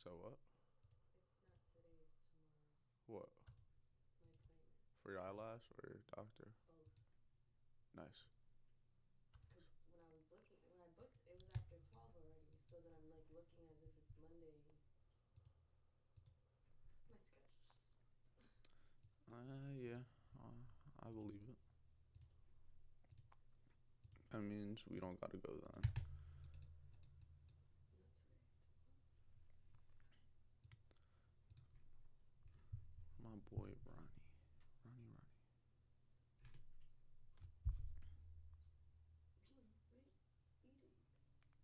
So what? It's not today, it's tomorrow. What? My appointment. For your eyelash or your doctor? Both. Nice. Because when I booked, it was after 12 already. So then I'm like looking as if it's Monday. My schedule's just fucked. Yeah. I believe it. That means we don't gotta go then. Not today, tomorrow. My boy Ronnie. Ronnie. Wait, eating. Stop.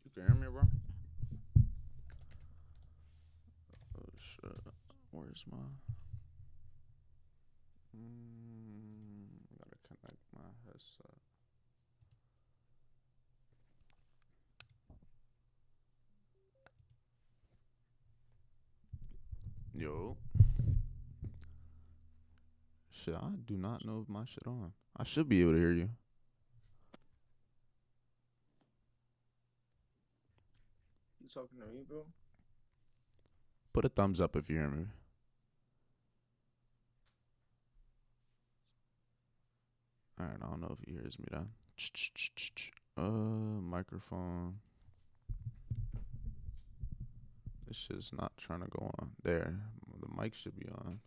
You can hear me, bro? Oh shit. Where's my? Gotta connect my headset. Yo. Shit, I do not know if my shit on. I should be able to hear you. You talking to me, bro? Put a thumbs up if you hear me. Alright, I don't know if he hears me then. Microphone. This shit's not trying to go on. There. The mic should be on.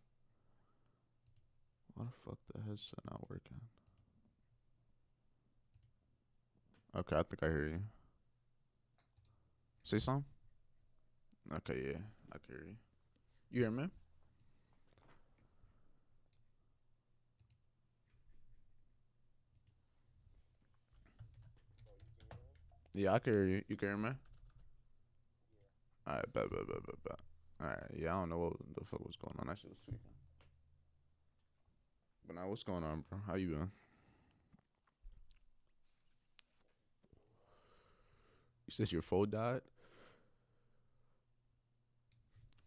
Why the fuck the headset not working? Okay, I think I hear you. Say something? Okay, yeah. I can hear you. You hear me? Yeah, I can hear you. You can hear me? Alright, bet. Alright, yeah, I don't know what the fuck was going on. That shit was tweaking. But now, what's going on, bro? How you been? You said your phone died?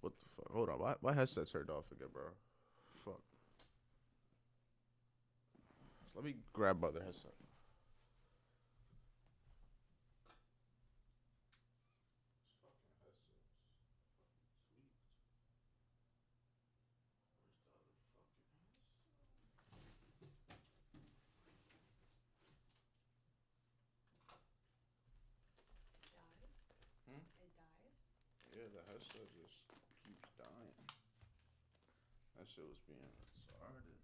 What the fuck? Hold on. Why headset turned off again, bro? Fuck. Let me grab other headset. Died? Hmm? It died? Yeah, the headset just keeps dying. That shit was being retarded.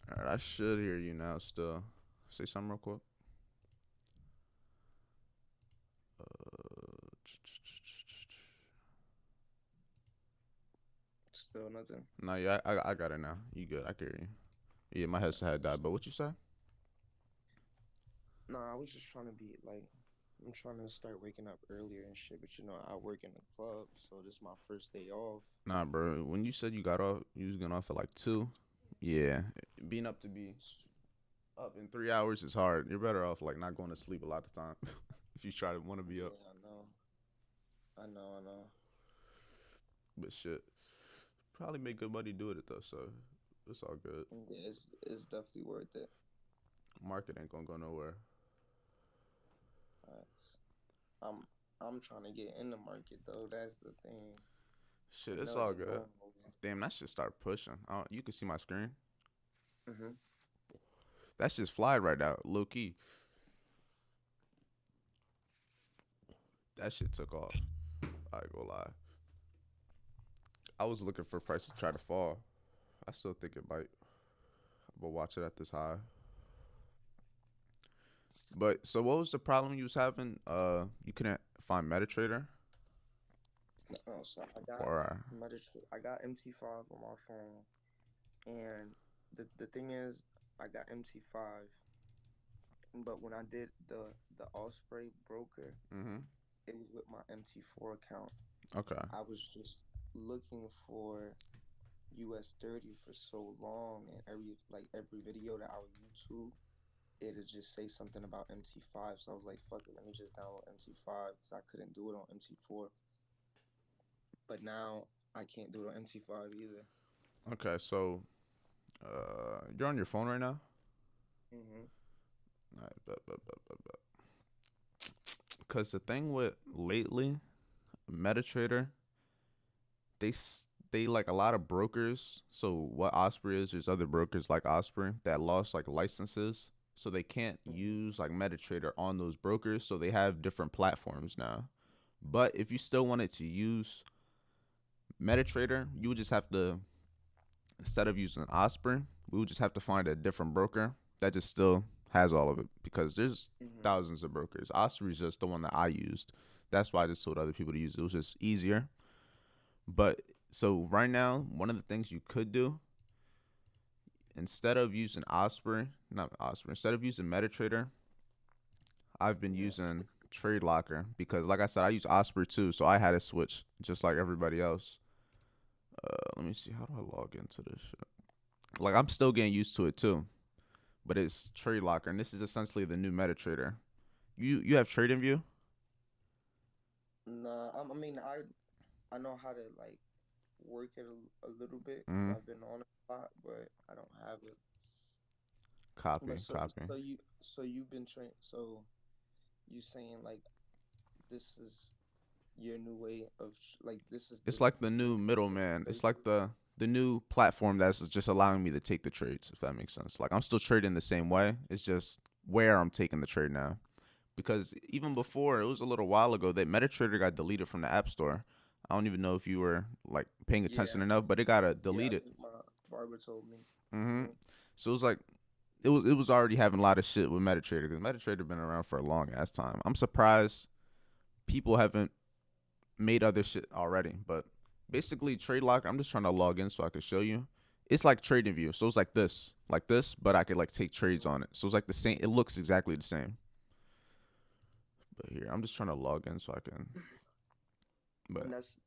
Alright, I should hear you now still. Say something real quick. Still nothing. No, yeah, I got it now. You good? I can hear you. Yeah, my headset had died. But what you say? Nah, I was just trying to be like, I'm trying to start waking up earlier and shit. But I work in a club, so this is my first day off. Nah, bro. When you said you got off, you was getting off at like 2. Yeah, being up to be up in 3 hours is hard. You're better off like not going to sleep a lot of time if you try to want to be up. Yeah, I know. But shit, probably make good money doing it though. So it's all good. Yeah, it's definitely worth it. Market ain't gonna go nowhere. Facts. I'm I'm trying to get in the market though. That's the thing. Shit, The it's mill all ain't good. going nowhere. Damn, that shit start pushing. You can see my screen. Mhm. That's just fly right now, low key. That shit took off. I ain't gonna lie. I was looking for prices to try to fall. I still think it might, but watch it at this high. But so, what was the problem you was having? You couldn't find MetaTrader, No, so or I got MT5 on my phone, and the thing is, I got MT5, but when I did the Osprey broker, mm-hmm. it was with my MT4 account. Okay. I was just looking for US 30 for so long, and every video that I would YouTube, it'd just say something about MT5. So I was like, fuck it, let me just download MT5 because I couldn't do it on MT4. But now I can't do it on MT5 either. Okay. So, you're on your phone right now. Hmm. All right, bet. Because the thing with lately, MetaTrader, they like a lot of brokers. So what Osprey is, there's other brokers like Osprey that lost like licenses, so they can't Hmm. use like MetaTrader on those brokers. So they have different platforms now. But if you still wanted to use MetaTrader, you would just have to, instead of using Osprey, we would just have to find a different broker that just still has all of it, because there's Hmm. thousands of brokers. Osprey is just the one that I used. That's why I just told other people to use it. It was just easier. But so right now, one of the things you could do, instead of using Osprey, not Osprey, instead of using MetaTrader, I've been Yeah. using Trade Locker, because, like I said, I use Osprey too, so I had to switch just like everybody else. Let me see, how do I log into this shit? Like, I'm still getting used to it too, but it's Trade Locker, and this is essentially the new MetaTrader. You have TradingView? Nah, I know how to like work it a little bit because Mm-hmm. I've been on it a lot, but I don't have it. But Copy, so copy. so you so you've been trained. So you saying like this is your new way of like this is It's like the the new place that you middleman. trade It's like through? the new platform that's just allowing me to take the trades, if that makes sense. Like, I'm still trading the same way. It's just where I'm taking the trade now. Because even before, it was a little while ago that MetaTrader got deleted from the App Store. I don't even know if you were like paying attention Yeah, enough, but it got yeah. I deleted. think my barber told me. Hmm. Hmm. So it was like it was already having a lot of shit with MetaTrader, because MetaTrader been around for a long ass time. I'm surprised people haven't made other shit already. But basically, Trade Locker, I'm just trying to log in so I can show you. It's like TradingView. So it's like this, but I could like take trades on it. So it's like the same. It looks exactly the same. But here, I'm just trying to log in so I can. But And that's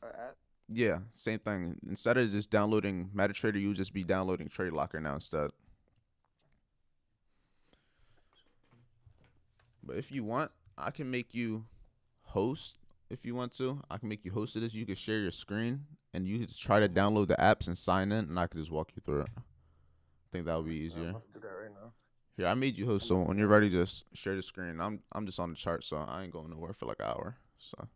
an app. yeah, same thing. Instead of just downloading MetaTrader, you would just be downloading Trade Locker now instead. But if you want, I can make you host. If you want to, I can make you host of this. You can share your screen and you can just try to Hmm. download the apps and sign in, and I can just walk you through it. I think that would be I'm easier. about to do that right now. Here, I made you host, I'm so on when you're phone. ready, just share the screen. I'm just on the chart, so I ain't going nowhere for like an hour. So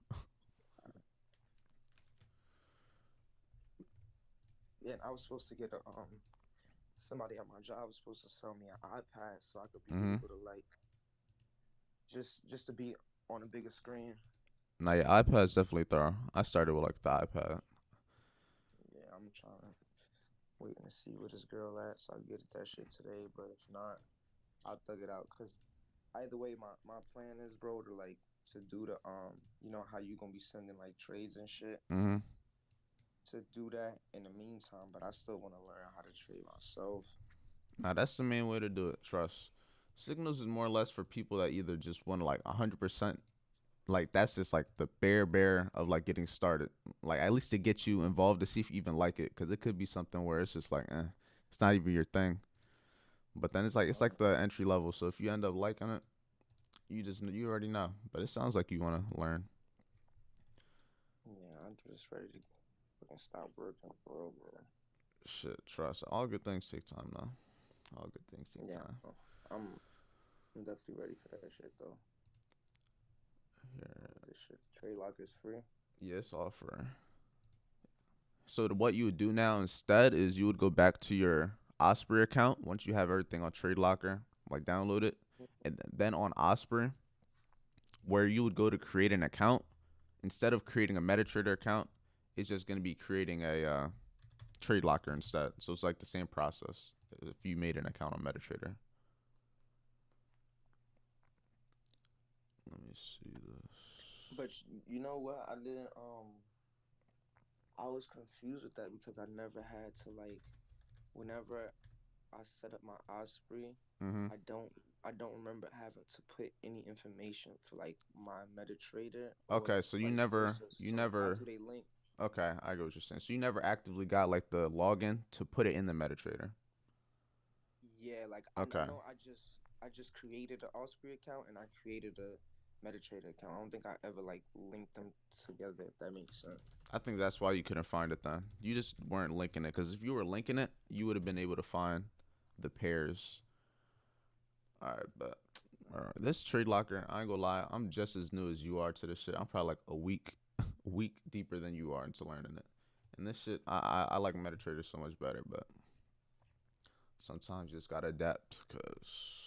Yeah, and I was supposed to get a somebody at my job was supposed to sell me an iPad so I could be mm-hmm. able to like just to be on a bigger screen. Now your iPad's definitely thorough. I started with like the iPad. Yeah, I'm trying to waiting to see where this girl at so I get that shit today. But if not, I'll thug it out. Cause either way, my plan is, bro, to like to do the you know how you gonna be sending like trades and shit Mm-hmm. to do that in the meantime. But I still want to learn how to trade myself. Now that's the main way to do it. Trust. Signals is more or less for people that either just want to like 100%. Like, that's just like the bare of like getting started. Like, at least to get you involved to see if you even like it, because it could be something where it's just like, it's not even your thing. But then it's like the entry level. So if you end up liking it, you already know. But it sounds like you want to learn. Yeah, I'm just ready to fucking stop working for real, bro. Shit, trust. All good things take time, though. All good things take Yeah, time. I'm I'm definitely ready for that shit though. Yeah, This shit trade lock is free. yeah, it's all for. So what you would do now instead is you would go back to your Osprey account once you have everything on Trade Locker, like download it, and then on Osprey, where you would go to create an account, instead of creating a MetaTrader account, it's just going to be creating a Trade Locker instead. So it's like the same process if you made an account on MetaTrader. Let me see this. But you know what? I didn't I was confused with that because I never had to like whenever I set up my Osprey, Mm-hmm. I don't I don't remember having to put any information for like my MetaTrader or Okay, so you vice never, versa. you So how never. do they link? Okay, I get what you're saying. So you never actively got like the login to put it in the MetaTrader. Yeah, like I Okay. know I just created an Osprey account and I created a MetaTrader account. I don't think I ever like linked them together, if that makes sense. I think that's why you couldn't find it then. You just weren't linking it because if you were linking it, you would have been able to find the pairs. All right, but all right, this trade locker, I ain't gonna lie, I'm just as new as you are to this shit. I'm probably like a week, week deeper than you are into learning it. And this shit, I like MetaTrader so much better, but sometimes you just gotta adapt because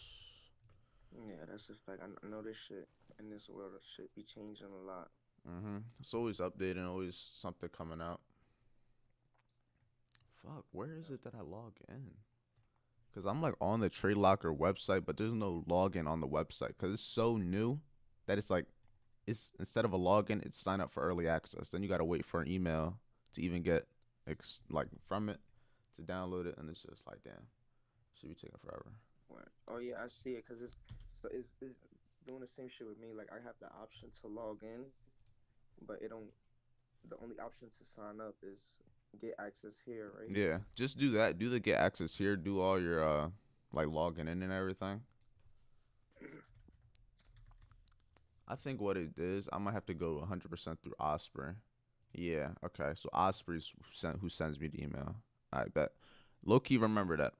Yeah, that's a fact. I know this shit in this world shit be changing a lot. it's always updating, always something coming out. Fuck, where is it that I log in? Because I'm like on the Trade Locker website, but there's no login on the website because it's so new that it's like it's instead of a login, it's sign up for early access. Then you gotta wait for an email to even get like from it to download it, and it's just like damn, should be taking forever. What? Oh yeah, I see it because it's doing the same shit with me. Like I have the option to log in, but it don't. The only option to sign up is get access here, right? Yeah, just do that. Do the get access here. Do all your like logging in and everything. I think what it is, I might have to go 100% through Osprey. Yeah, okay. So Osprey's who sends me the email. I bet. Low key, remember that.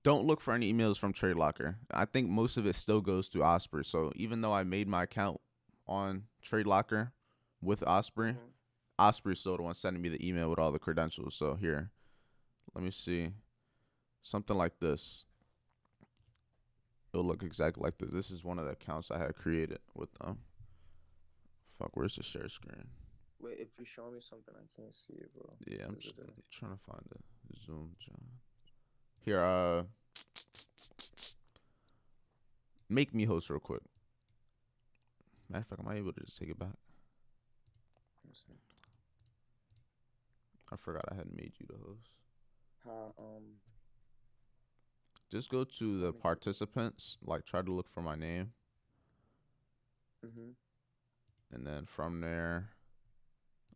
Don't look for any emails from Trade Locker. I think most of it still goes through Osprey. So even though I made my account on Trade Locker with Osprey, Mm-hmm. Osprey's still the one sending me the email with all the credentials. So here, let me see. Something like this. It'll look exactly like this. This is one of the accounts I had created with them. Fuck, where's the share screen? Wait, if you show me something, I can't see it, bro. Yeah, I'm Is it trying to find it. Zoom, John. Here, make me host real quick. Matter of fact, am I able to just take it back? I forgot I had made you the host. how Just go to let the me. participants, like try to look for my name, Mm-hmm. and then from there,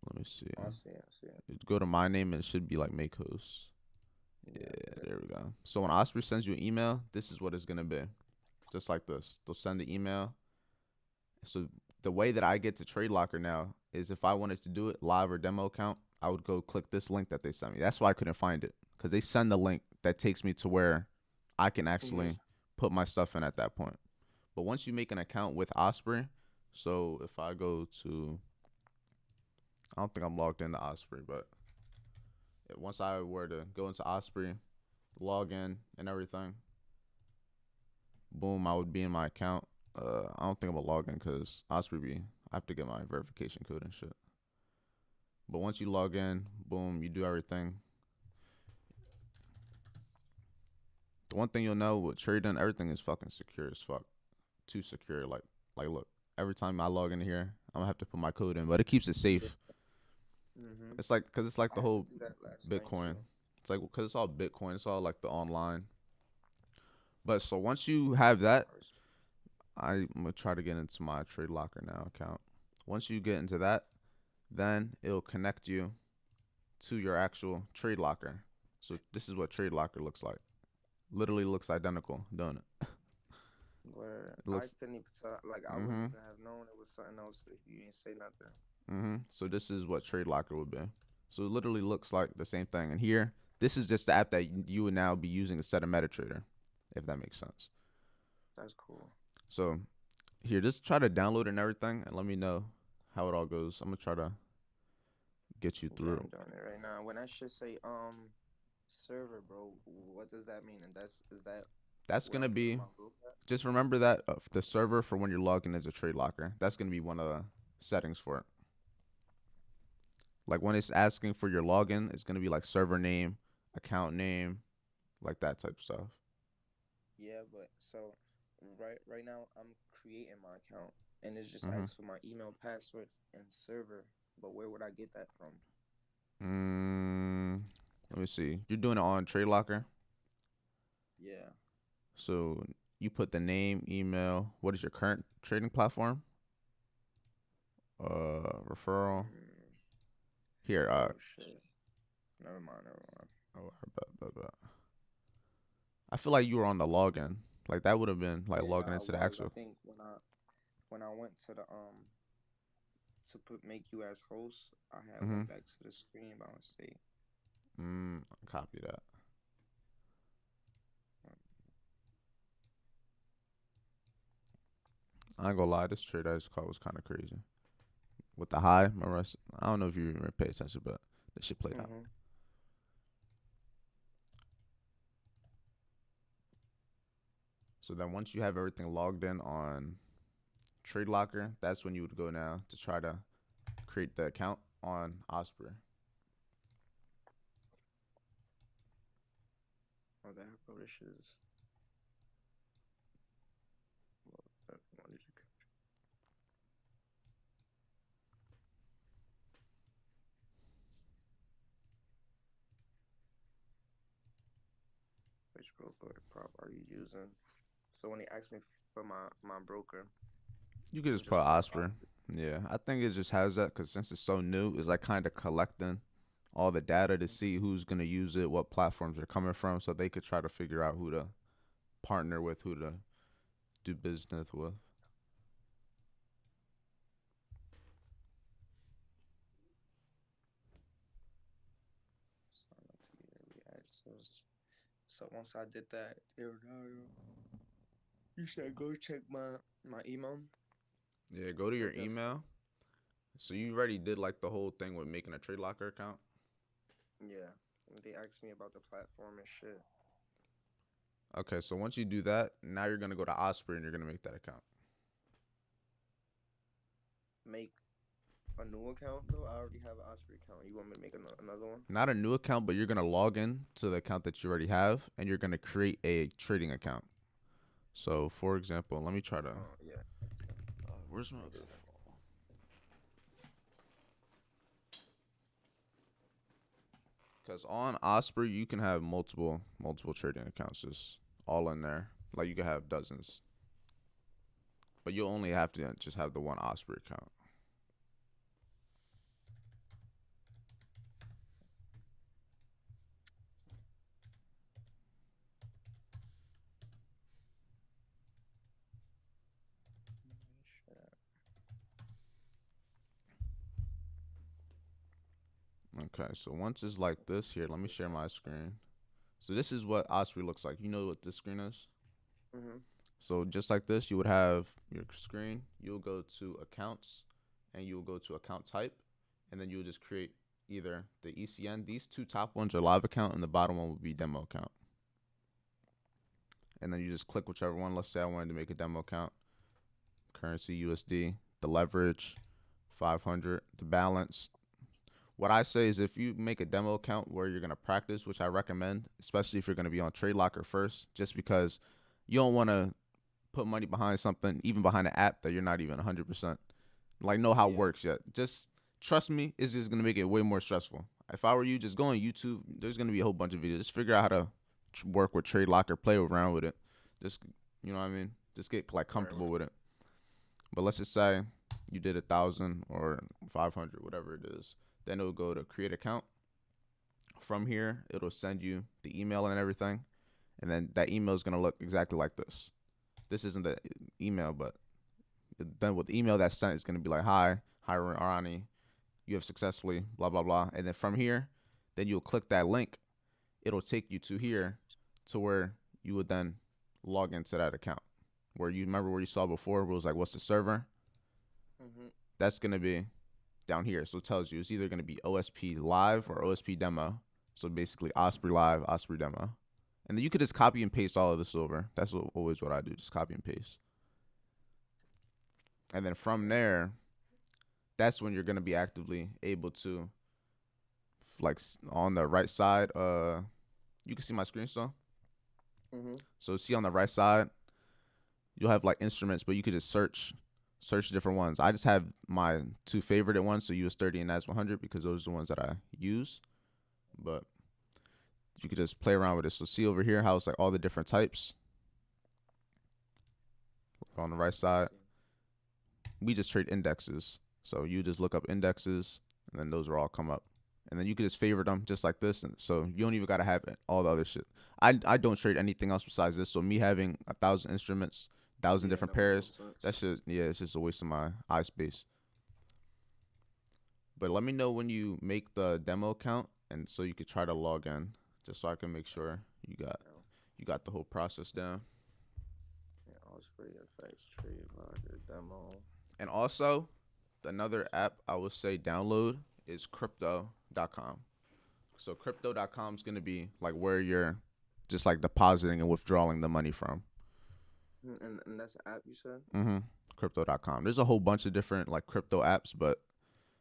let me see. I see it. I see it. Go to my name and it should be like make host. Yeah, Yeah, I get it. there we go. So when Osprey sends you an email, this is what it's gonna be. Just like this. They'll send the email. So the way that I get to Trade Locker now is if I wanted to do it live or demo account, I would go click this link that they sent me. That's why I couldn't find it because they send the link that takes me to where I can Mm-hmm. actually put my stuff in at that point. But once you make an account with Osprey, so if I go to, I don't think I'm logged into Osprey, but once I were to go into Osprey, log in and everything, boom, I would be in my account. I don't think I'm gonna log in because Osprey be. I have to get my verification code and shit. But once you log in, boom, you do everything. The one thing you'll know with trading, everything is fucking secure as fuck. Too secure. Look, every time I log in here, I'm gonna have to put my code in, but it keeps it Yeah. safe. Mm-hmm. It's like, cause it's like I the had to whole do that last night Bitcoin. too. It's like, cause it's all Bitcoin. It's all like the online. But so once you have that, I'm gonna try to get into my Trade Locker now account. Once you get into that, then it'll connect you to your actual Trade Locker. So this is what Trade Locker looks like. Literally looks identical, don't it? Where It I looks. couldn't even tell, like I wouldn't Mhm. even have known it was something else if you didn't say nothing. So this is what Trade Locker would be. So it literally looks like the same thing. And here, this is just the app that you would now be using instead of MetaTrader, if that makes sense. That's cool. So here, just try to download it and everything, and let me know how it all goes. I'm gonna try to get you Yeah, through. I'm doing it right now. When I should say server, bro, what does that mean? And is that That's where gonna I'm putting be. my group at? Just remember that the server for when you're logging as a Trade Locker. That's gonna be one of the settings for it. Like when it's asking for your login, it's gonna be like server name, account name, like that type of stuff. Yeah, but so right now I'm creating my account and it's just Mhm. asks for my email, password, and server. But where would I get that from? Mm, Let me see. You're doing it on Trade Locker. Yeah. So you put the name, email. What is your current trading platform? Referral. Here. Oh shit. Never mind. Oh, I feel like you were on the login. Like that would have been like Yeah, logging I into the was. I actual. think when I went to the to put make you as host, I had Mm-hmm. went back to the screen by mistake. Copy that. I ain't gonna lie, this trade I just caught was kind of crazy. With the high, remember I don't know if you even pay attention, but this shit played out. Mm-hmm. So then once you have everything logged in on Trade Locker, that's when you would go now to try to create the account on Osprey. Oh, that bro, this shit is. Well, what did you? Which broker prop are you using? So when they ask me for my broker, You could I'm just put just putting Osprey. Yeah, I think it just has that because since it's so new, it's like kind of collecting all the data to see who's gonna use it, what platforms they're coming from, so they could try to figure out who to partner with, who to do business with. sign up to get react. So once I did that, you said go check my email. Yeah, go to Or your just email. So you already did like the whole thing with making a Trade Locker account. yeah. They asked me about the platform and shit. Okay, so once you do that, now you're gonna go to Osprey and you're gonna make that account. Make a new account though. I already have an Osprey account. You want me to make another one? Not a new account, but you're gonna log in to the account that you already have, and you're gonna create a trading account. So, for example, let me try to. Oh yeah. Where's my? I do. Because on Osprey, you can have multiple trading accounts, just all in there. Like you can have dozens, but you only have to just have the one Osprey account. Okay, so once it's like this here, let me share my screen. So this is what Osprey looks like. You know what this screen is? Mhm. So just like this, you would have your screen. You'll go to accounts, and you'll go to account type, and then you'll just create either the ECN. These two top ones are live account, and the bottom one would be demo account. And then you just click whichever one. Let's say I wanted to make a demo account. Currency USD, the leverage, 500, the balance. What I say is if you make a demo account where you're gonna practice, which I recommend, especially if you're gonna be on Trade Locker first, just because you don't want to put money behind something, even behind an app that you're not even 100% like know how it Yeah. works yet. Just trust me, it's just gonna make it way more stressful. If I were you, just go on YouTube. There's gonna be a whole bunch of videos. Just figure out how to work with Trade Locker, play around with it. Just you know what I mean. Just get like Right. comfortable with it. But let's just say you did 1,000 or 500, whatever it is. Then it'll go to create account. From here, it'll send you the email and everything, and then that email is gonna look exactly like this. This isn't the email, but then with the email that's sent, it's gonna be like, "Hi, Arani, you have successfully blah blah blah," and then from here, then you'll click that link. It'll take you to here, to where you would then log into that account. Where you remember where you saw before, where it was like, "What's the server?" Mhm. That's gonna be down here. So it tells you it's either gonna be OSP live or OSP demo. So basically, Osprey live, Osprey demo, and then you could just copy and paste all of this over. That's always what I do, just copy and paste. And then from there, that's when you're gonna be actively able to, like on the right side. You can see my screen still. Mhm. So see on the right side, you'll have like instruments, but you could just search different ones. I just have my two favorite ones, so US30 and NAS100, because those are the ones that I use. But you could just play around with it. So see over here how it's like all the different types. on the right side. We just trade indexes. So you just look up indexes, and then those will all come up. And then you can just favorite them just like this. And so you don't even got to have all the other shit. I don't trade anything else besides this. So me having 1,000 instruments, 1,000 different pairs, that shit, yeah, it's just a waste of my eye space. But let me know when you make the demo account, and so you could try to log in, just so I can make sure you got the whole process down. Yeah, Osprey FX Trade Logger demo. And also, another app I would say download is crypto.com. So crypto.com is going to be like where you're just like depositing and withdrawing the money from. And that's an app you said? Mm-hmm. Crypto.com. There's a whole bunch of different like crypto apps, but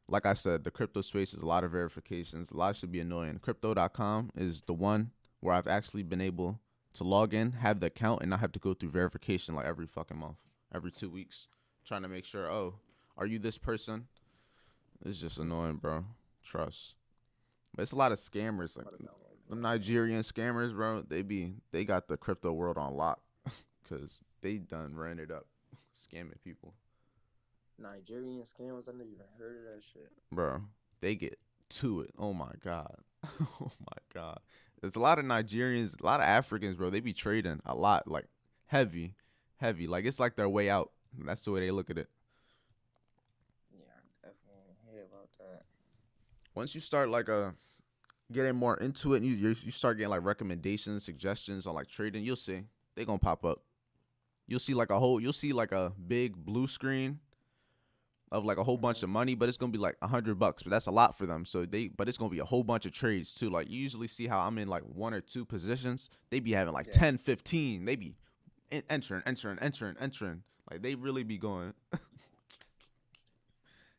like I said, the crypto space is a lot of verifications. A lot should be annoying. Crypto.com is the one where I've actually been able to log in, have the account, and not have to go through verification like every fucking month, every 2 weeks, trying to make sure, oh, are you this person? It's just annoying, bro. Trust. But it's a lot of scammers, like them Nigerian scammers, bro. They got the crypto world on lock, cause they done ran it up, scamming people. Nigerian scammers, I never even heard of that shit. Bro, they get to it. Oh my god. Oh my god. There's a lot of Nigerians, a lot of Africans, bro. They be trading a lot, like heavy. Like it's like their way out. That's the way they look at it. Yeah, I definitely hear about that. Once you start like getting more into it, and you start getting like recommendations, suggestions on like trading, you'll see they gonna pop up. You'll see like a big blue screen of like a whole bunch of money, but it's gonna be like $100, but that's a lot for them. But it's gonna be a whole bunch of trades too. Like you usually see how I'm in like 1 or 2 positions. They be having like 10, 15. They be entering. Like they really be going.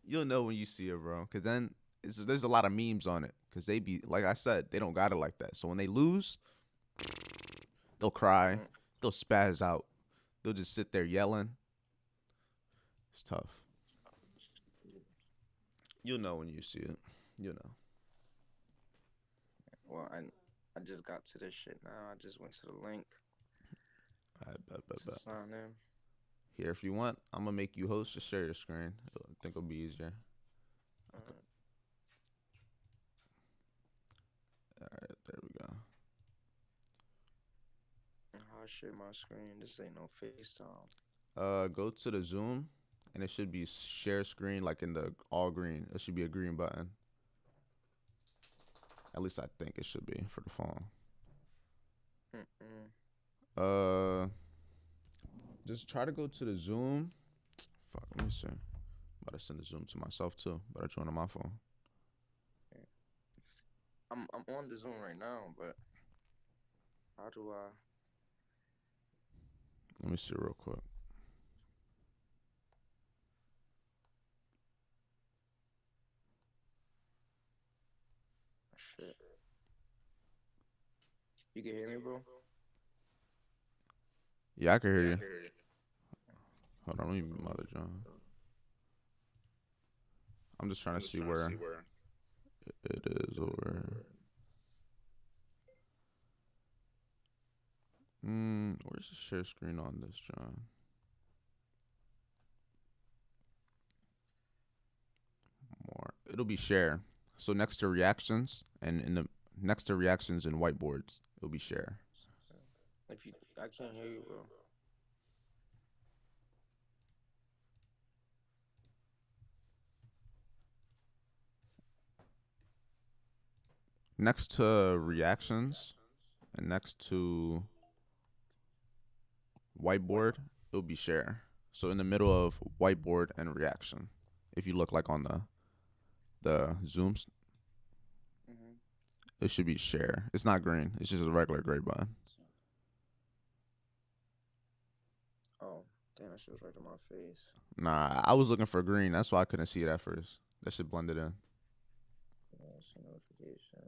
You'll know when you see it, bro. Cause then there's a lot of memes on it. Cause they be, like I said, they don't got it like that. So when they lose, they'll cry, they'll spaz out, they'll just sit there yelling. It's tough. You'll know when you see it. You'll know. Well, I just got to this shit now. I just went to the link. I bet. Sign in. Here, if you want, I'm gonna make you host. Just share your screen. I think it'll be easier. Okay. All right, there we go. How I share my screen? This ain't no FaceTime. Go to the Zoom, and it should be share screen, like in the all green. It should be a green button. At least I think it should be for the phone. Just try to go to the Zoom. Fuck, let me see. I'm about to send the Zoom to myself too, but I join on my phone. I'm on the Zoom right now, but how do I? Let me see real quick. Shit. You can hear me, bro? Yeah, I can hear you. Hold on, let me mute Mother John. I'm just trying to see where it is over. Where's the share screen on this, John? More. It'll be share. So next to reactions and next to reactions and whiteboards, it'll be share. I can't hear you, bro. Next to reactions and next to whiteboard, it'll be share. So in the middle of whiteboard and reaction, if you look like on the Zooms, it should be share. It's not green. It's just a regular gray button. Oh, damn, that shit was right to my face. Nah, I was looking for green. That's why I couldn't see it at first. That shit blended in. Yeah, see notification.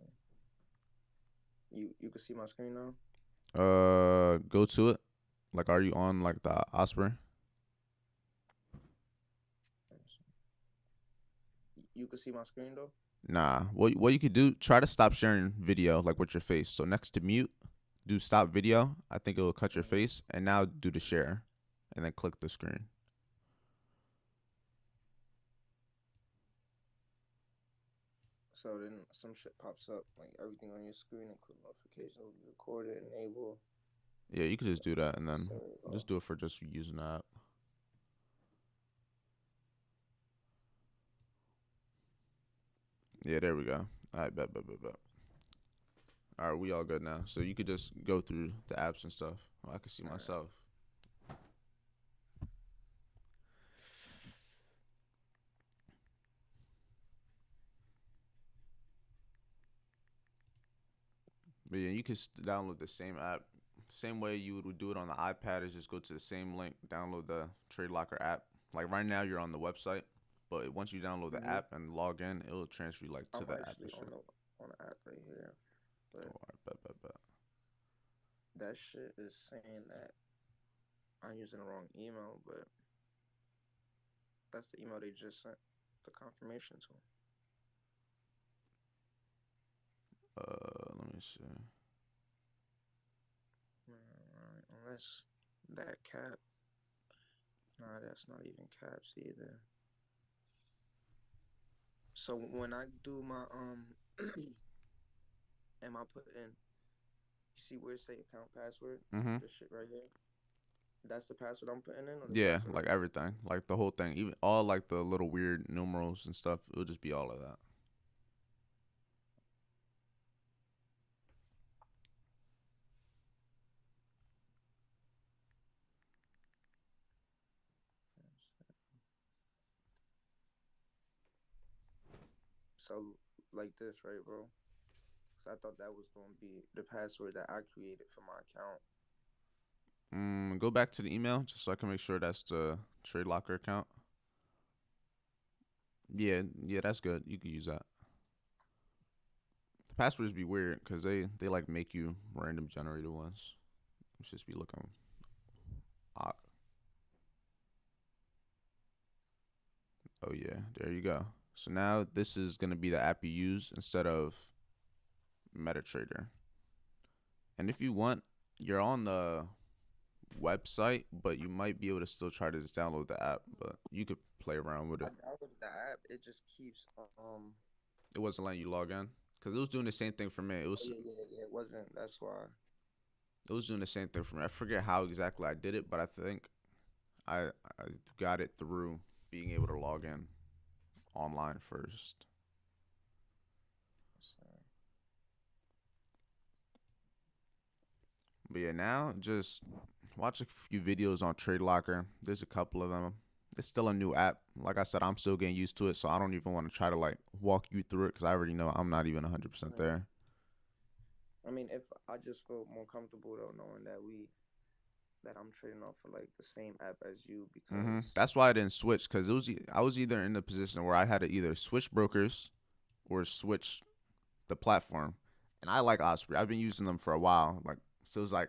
You can see my screen now? Go to it. Like, are you on like the Osprey? You can see my screen though? Nah. What you could do, try to stop sharing video like with your face. So next to mute, do stop video. I think it will cut your face. And now do the share. and then click the screen. So then some shit pops up, like everything on your screen, including notifications, will be recorded, enable. Yeah, you could just do that and then So, just do it for just using the app. Yeah, there we go. All right, bet. All right, we all good now. So you could just go through the apps and stuff. I can see myself. But yeah, you can download the same app. Same way you would do it on the iPad is just go to the same link, download the Trade Locker app. Like right now, you're on the website, but once you download the app and log in, it'll transfer you like to I'm the app actually and shit. on the app right here, but Oh, all right, bet. that shit is saying that I'm using the wrong email, but that's the email they just sent the confirmation to. Let me see. Unless that cap. Nah, that's not even caps either. So when I do my am I put in? You see where it say account password? This shit right here. That's the password I'm putting in, or the Yeah, password like everything, like the whole thing, even all like the little weird numerals and stuff. It'll just be all of that. So like this, right, bro? Cause I thought that was gonna be the password that I created for my account. Go back to the email just so I can make sure that's the Trade Locker account. Yeah, that's good. You can use that. The passwords be weird because they like make you random generated ones. Let's just be looking odd. Oh yeah, there you go. So now this is gonna be the app you use instead of MetaTrader. And if you want, you're on the website, but you might be able to still try to just download the app. But you could play around with I it. downloaded the app. It just keeps It wasn't letting you log in because it was doing the same thing for me. It was. yeah. It wasn't. That's why. It was doing the same thing for me. I forget how exactly I did it, but I think I got it through being able to log in online first. But yeah, now just watch a few videos on Trade Locker. There's a couple of them. It's still a new app. Like I said, I'm still getting used to it, so I don't even want to try to like walk you through it because I already know I'm not even 100% there. I mean, if I just feel more comfortable though, knowing that I'm trading off of like the same app as you, because That's why I didn't switch because I was either in the position where I had to either switch brokers or switch the platform, and I like Osprey. I've been using them for a while, like so it's like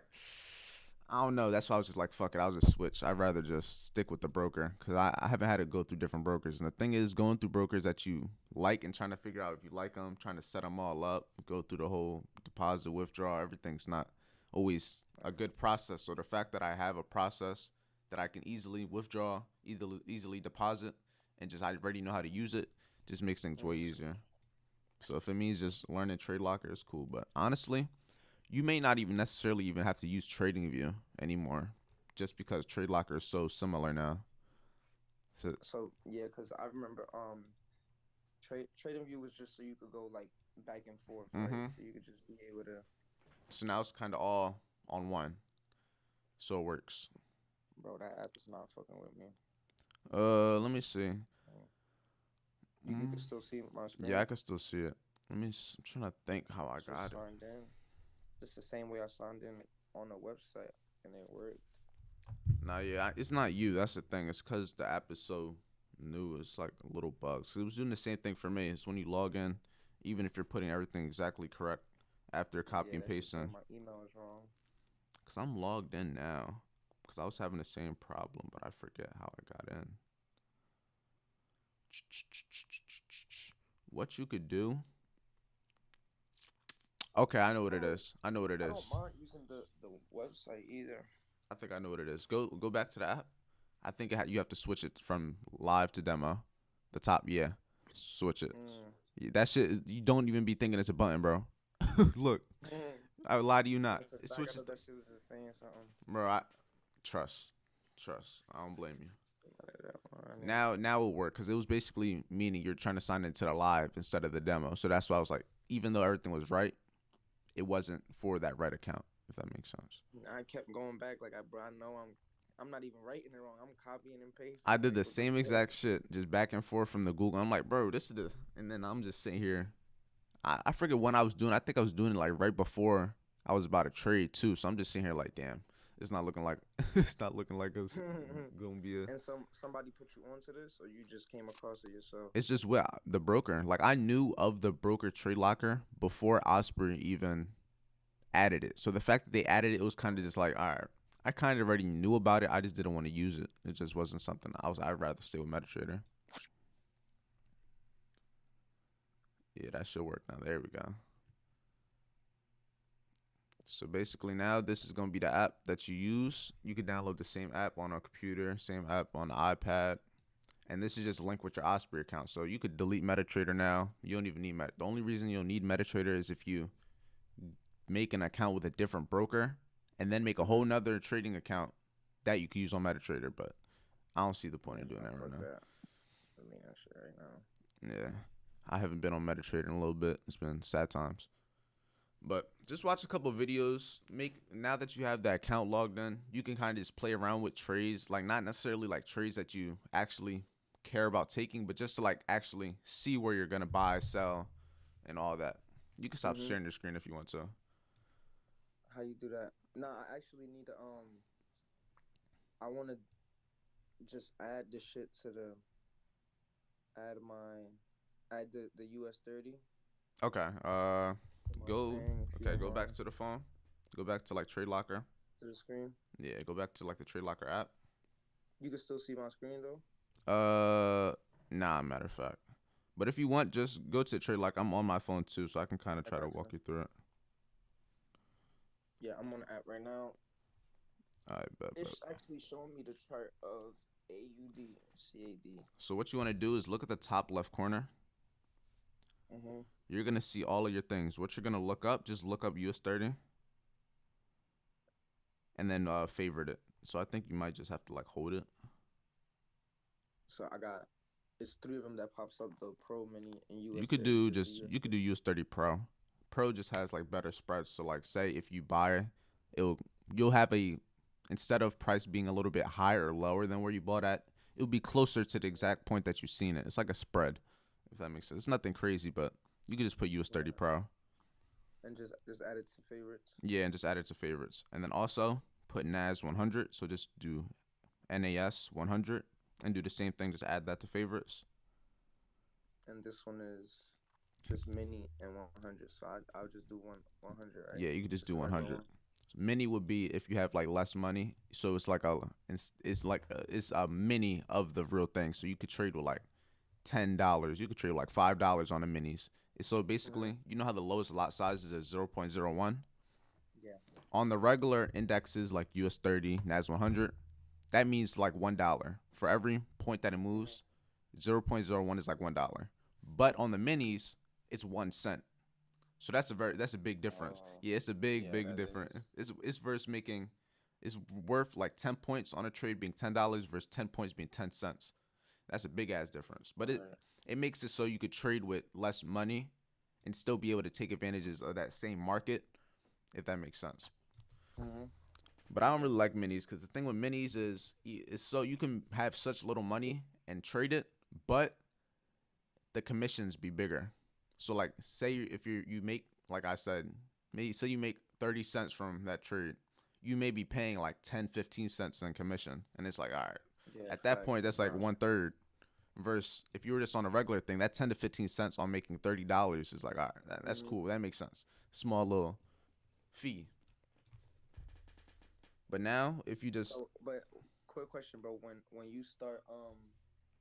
I don't know. That's why I was just like, fuck it. I'll just switch. I'd rather just stick with the broker because I haven't had to go through different brokers. And the thing is, going through brokers that you like and trying to figure out if you like them, trying to set them all up, go through the whole deposit, withdraw, everything's not always a good process. So the fact that I have a process that I can easily withdraw, easily deposit, and just I already know how to use it, just makes things way easier. So if it means just learning Trade Locker, it's cool. But honestly, you may not even necessarily even have to use TradingView anymore, just because Trade Locker is so similar now. So yeah, because I remember TradingView was just so you could go like back and forth, right? So you could just be able to. So now it's kind of all on one, so it works. Bro, that app is not fucking with me. Let me see. You can still see my screen. Yeah, I can still see it. I'm trying to think how I got it. Signed in. Just the same way I signed in on the website, and it worked. Nah, yeah, it's not you. That's the thing. It's because the app is so new. It's like a little bug. So it was doing the same thing for me. It's when you log in, even if you're putting everything exactly correct after copy and pasting. My email is wrong. Because I'm logged in now. Because I was having the same problem, but I forget how I got in. What you could do. Okay, I know what it is. I know what it is. I don't mind using the website either. I think I know what it is. Go back to the app. I think you have to switch it from live to demo. The top, yeah. Switch it. Mm. That shit is, you don't even be thinking it's a button, bro. Look, I would lie to you not. It's the It fact I switches, thought that shit was just saying something. bro. Trust, trust. I don't blame you. Alright. Now it worked because it was basically meaning you're trying to sign into the live instead of the demo. So that's why I was like, even though everything was right, it wasn't for that right account. If that makes sense. I kept going back like bro, I know I'm not even writing it wrong. I'm copying and I pasting. did Like, the what the same fuck? exact shit, just back and forth from the Google. I'm like, bro, this is the, and then I'm just sitting here. I forget when I was doing. I think I was doing it like right before I was about to trade too. So I'm just sitting here like, damn, it's not looking like it's not looking like it's gonna be a. And somebody put you onto this, or you just came across it yourself? It's just what the broker. Like I knew of the broker trade locker before Osprey even added it. So the fact that they added it, it was kind of just like, all right, I kind of already knew about it. I just didn't want to use it. It just wasn't something I'd rather stay with MetaTrader. Yeah, that should work now. There we go. So basically now this is going to be the app that you use. You can download the same app on a computer, same app on the iPad. And this is just linked with your Osprey account. So you could delete MetaTrader now. You don't even need The only reason you don't need MetaTrader is if you make an account with a different broker and then make a whole nother trading account that you can use on MetaTrader. But I don't see the point in doing that right now. I mean, that shit right now. Yeah. I haven't been on MetaTrader in a little bit. It's been sad times. But just watch a couple of videos. Now that you have that account logged in, you can kind of just play around with trades, like not necessarily like trades that you actually care about taking, but just to like actually see where you're gonna buy, sell, and all that. You can stop sharing your screen if you want to. How you do that? No, I actually need to I want to just add the shit to the add the US 30 Okay. to my Go. thing, if you Okay. don't Go back mind. to the phone. Go back to like Trade Locker. To the screen. Yeah. Go back to like the Trade Locker app. You can still see my screen though. Nah. Matter of fact. But if you want, just go to Trade Locker. I'm on my phone too, so I can kind of I try to got walk you. you through it. Yeah, I'm on the app right now. I bet. It's actually showing me the chart of AUD, CAD. So what you want to do is look at the top left corner. Mhm. You're gonna see all of your things. What you're gonna look up, just look up US 30, and then favorite it. So I think you might just have to like hold it. So it's three of them that pops up: the Pro, Mini, and You could US 30. do Just the just US you could do US 30 Pro. Pro just has like better spreads. So like say if you buy, you'll have a, instead of price being a little bit higher or lower than where you bought at, it'll be closer to the exact point that you've seen it. It's like a spread, if that makes sense. It's nothing crazy, but you could just put US 30 Pro. And just add it to favorites. Yeah, and just add it to favorites. And then also put NAS 100. So just do NAS 100 and do the same thing. Just add that to favorites. And this one is just Mini and 100. So I'll just do 100, right? Yeah, you could just do a regular 100. one. Mini would be if you have like less money. So it's like it's a mini of the real thing. So you could trade with like $10. You could trade with like $5 on the minis. So basically, you know how the lowest lot size is at 0.01? Yeah. On the regular indexes like US 30, NAS 100, that means like $1. For every point that it moves, 0.01 is like $1. But on the minis, it's 1 cent. So that's a big difference. Yeah, it's a big difference. It's versus making, it's worth like 10 points on a trade being $10 versus 10 points being 10 cents. That's a big ass difference. But it makes it so you could trade with less money and still be able to take advantages of that same market, if that makes sense. But I don't really like minis because the thing with minis is so you can have such little money and trade it, but the commissions be bigger. So like say if you make, like I said, maybe say you make 30 cents from that trade, you may be paying like 10-15 cents in commission, and it's like, all right, at that point that's like 1/3. Versus if you were just on a regular thing, that 10-15 cents on making $30 is like, all right, that's cool, that makes sense, small little fee. But now if you just But quick question, bro. When you start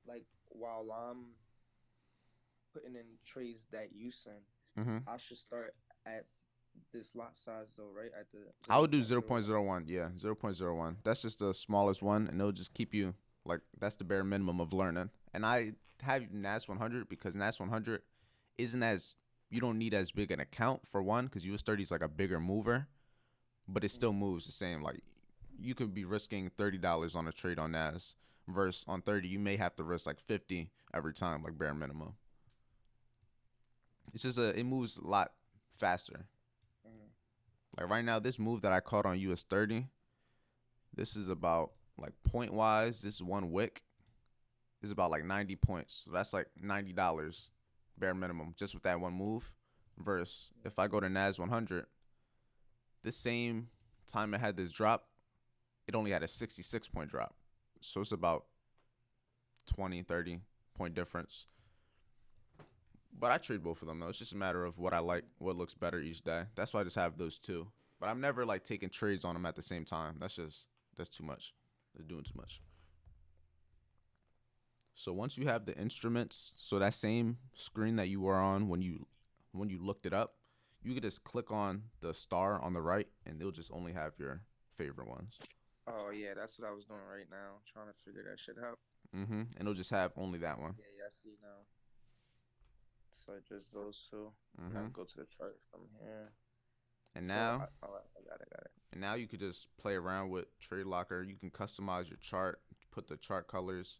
like while I'm putting in trades that you send, mm-hmm. I should start at this lot size though, right? At the I zero would do point zero zero point one. zero 0.01. Yeah, 0.01. That's just the smallest one, and it'll just keep you like that's the bare minimum of learning. And I have NAS 100 because NAS 100 isn't as you don't need as big an account for one because US 30 is like a bigger mover, but it still Mm-hmm. moves the same. Like you could be risking $30 on a trade on NAS versus on 30 you may have to risk like 50 every time, like bare minimum. It's just it moves a lot faster. Mm-hmm. Like right now, this move that I caught on US 30, this is about like point wise. This one wick is about like 90 points. So that's like $90 bare minimum just with that one move. Versus if I go to NAS 100, this same time it had this drop, it only had a 66 point drop. So it's about 20, 30 point difference. But I trade both of them though. It's just a matter of what I like, what looks better each day. That's why I just have those two. But I'm never like taking trades on them at the same time. That's too much. That's doing too much. So once you have the instruments, so that same screen that you were on when you looked it up, you could just click on the star on the right, and they'll just only have your favorite ones. Oh yeah, that's what I was doing right now, trying to figure that shit out. And it'll just have only that one. Yeah, yeah, I see now. So just those two. Now hmm go to the chart from here. And So now, I got it, got it. and now you could just play around with Trade Locker. You can customize your chart, put the chart colors.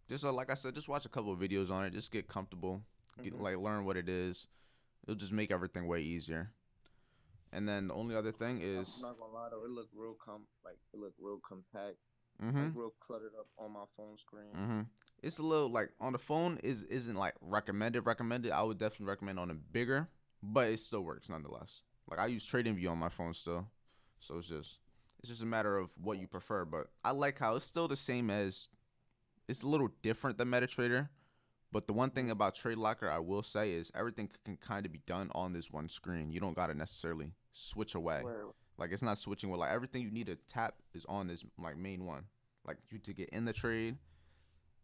Just like I said, just watch a couple of videos on it. Just get comfortable, Mm-hmm. like learn what it is. It'll just make everything way easier. And then the only other thing I'm is, not gonna lie though, it looked real like it looked real compact, like mm-hmm, real cluttered up on my phone screen. mm-hmm. It's a little like on the phone isn't like recommended. I would definitely recommend on a bigger, but it still works nonetheless. Like I use TradingView on my phone still, so it's just a matter of what you prefer. But I like how it's still the same as it's a little different than MetaTrader. But the one thing Mm-hmm. about Trade Locker I will say is everything can kind of be done on this one screen. You don't gotta necessarily switch away. Where Like it's not switching with like everything you need to tap is on this like main one. Like you to get in the trade.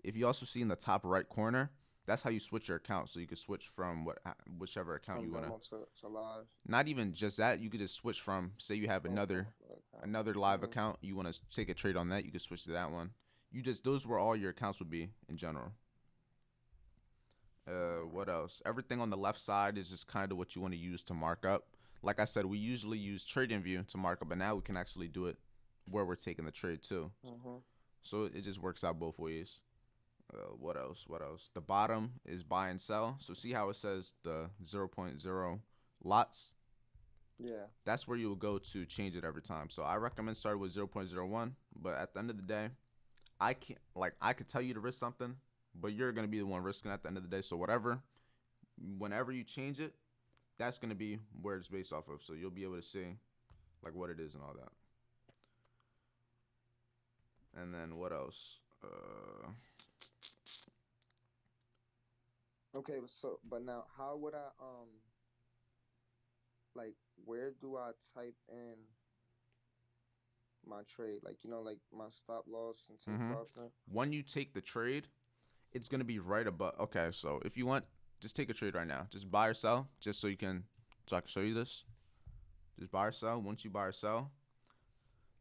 If you also see in the top right corner, that's how you switch your account. So you can switch from whichever account from you wanna. demo to live. Not even just that. You could just switch from say you have Oh, from another the account. another live Mm-hmm. account. You want to take a trade on that. You can switch to that one. You just those where all your accounts would be in general. What else? Everything on the left side is just kind of what you want to use to mark up. Like I said, we usually use TradingView to mark up, but now we can actually do it where we're taking the trade too. Mm-hmm. So it just works out both ways. What else? What else? The bottom is buy and sell. So see how it says the zero point 0.0 lots? Yeah. That's where you'll go to change it every time. So I recommend starting with 0.01, but at the end of the day, I can't like I could tell you to risk something, but you're gonna be the one risking at the end of the day. So whenever you change it, that's gonna be where it's based off of. So you'll be able to see like what it is and all that. And then what else? Okay, so but now how would I like where do I type in my trade? Like like my stop loss and take Mm-hmm. profit. When you take the trade, it's gonna be right above. Okay, so if you want, just take a trade right now. Just buy or sell, just so I can show you this. Just buy or sell. Once you buy or sell,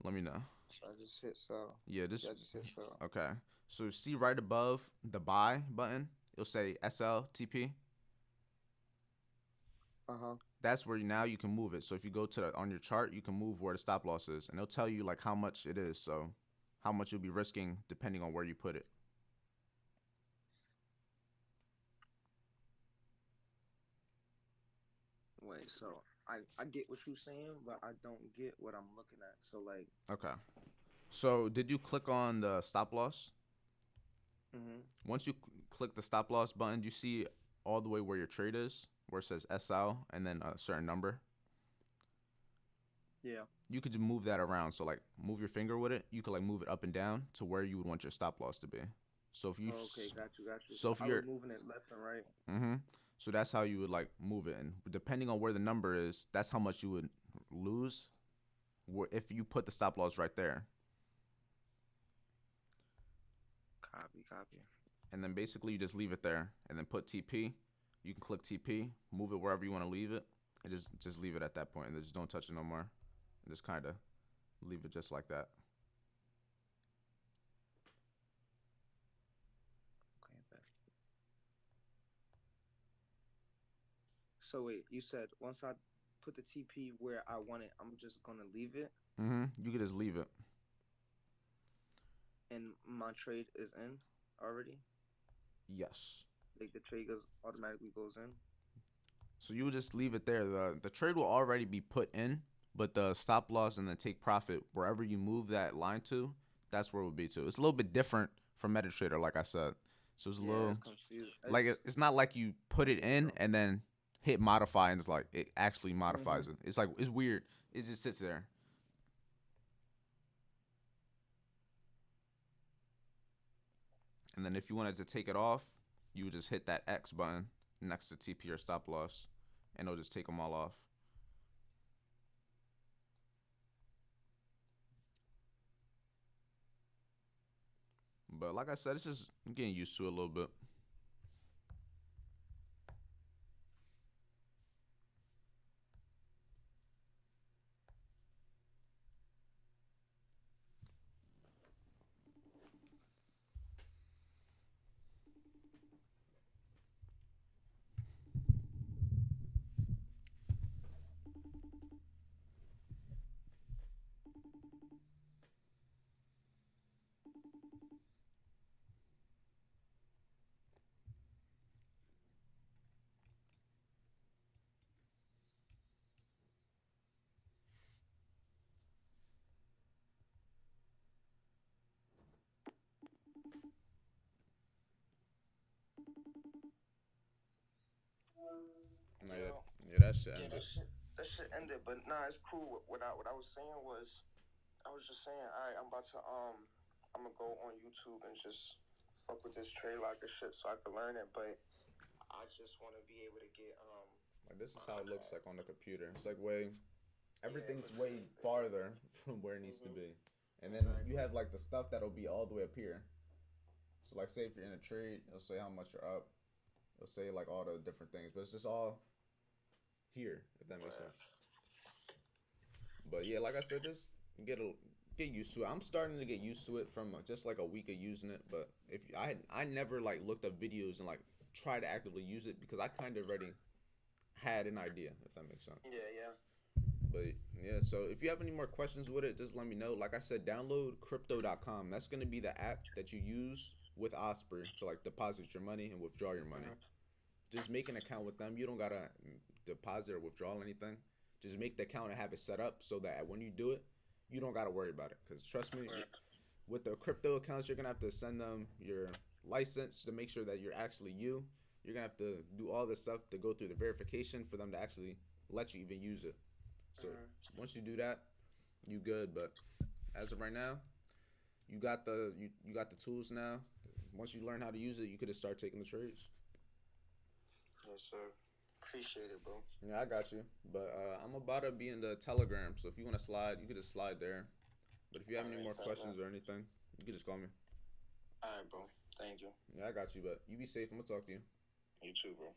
let me know. So I just hit sell. Yeah, Yeah, just I just hit sell. okay. So see right above the buy button, it'll say SLTP. Uh-huh. That's where now you can move it. So if you go to on your chart, you can move where the stop loss is, and it'll tell you like how much it is. So how much you'll be risking depending on where you put it. Wait, so I get what you're saying, but I don't get what I'm looking at. So like, Okay. So did you click on the stop loss? mm-hmm. Once you click the stop loss button, do you see all the way where your trade is, where it says SL and then a certain number? Yeah. You could just move that around. So like move your finger with it. You could like move it up and down to where you would want your stop loss to be. So if you, Oh, okay, got you, got you. so So if I was you're, moving it left and right. mm-hmm. So that's how you would like move it, and depending on where the number is, that's how much you would lose. If you put the stop loss right there, Copy, copy. and then basically you just leave it there, and then put TP. You can click TP, move it wherever you want to leave it, and just leave it at that point, and just don't touch it no more, and just kind of leave it just like that. Okay, bet. So wait, you said once I put the TP where I want it, I'm just gonna leave it, You could just leave it. and my trade is in already. Yes. Like the trade goes automatically goes in. So you would just leave it there. The trade will already be put in, but the stop loss and the take profit, wherever you move that line to, that's where it would be to. It's a little bit different from MetaTrader, like I said. So it's a Yeah, little it's confused. like it's not like you put it in and then hit modify and it's like it actually Mm-hmm. modifies it. It's like it's weird. It just sits there. And then if you wanted to take it off, you would just hit that X button next to TP or stop loss, and it'll just take them all off. But like I said, it's just getting used to it a little bit. No, yeah, Yo, yeah, that shit yeah, ended. that shit ended. But nah, it's cool. What I was saying was, I was just saying, all right, I'm about to I'm gonna go on YouTube and just fuck with this trade locker shit so I can learn it. But I just want to be able to get Like this my is how it looks iPad. like on the computer. It's like way Yeah, everything's for way sure. farther from where it needs to Mhm. be. And then you Exactly. have like the stuff that'll be all the way up here. So like say if you're in a trade, it'll say how much you're up. It'll say like all the different things, but it's just all here, if that makes sense. Right. But yeah, like I said, just get a get used to it. I'm starting to get used to it from just like a week of using it. But if I never like looked up videos and like try to actively use it because I kind of already had an idea, if that makes sense. Yeah, yeah. But yeah, so if you have any more questions with it, just let me know. Like I said, download crypto.com. That's gonna be the app that you use with Osprey to like deposit your money and withdraw your money. Mhm. Just make an account with them. You don't gotta deposit or withdraw anything. Just make the account and have it set up so that when you do it, you don't gotta worry about it. Cause trust me, Right. with the crypto accounts, you're gonna have to send them your license to make sure that you're actually you. You're gonna have to do all this stuff to go through the verification for them to actually let you even use it. So Mhm. once you do that, you good. But as of right now, you got the tools now. Once you learn how to use it, you could just start taking the trades. Yes, sir. Appreciate it, bro. Yeah, I got you. But I'm about to be in the Telegram, so if you want to slide, you could just slide there. But if you have All any right, more bet, bet. questions or anything, you could just call me. All right, bro. Thank you. Yeah, I got you. But you be safe. I'm gonna talk to you. You too, bro.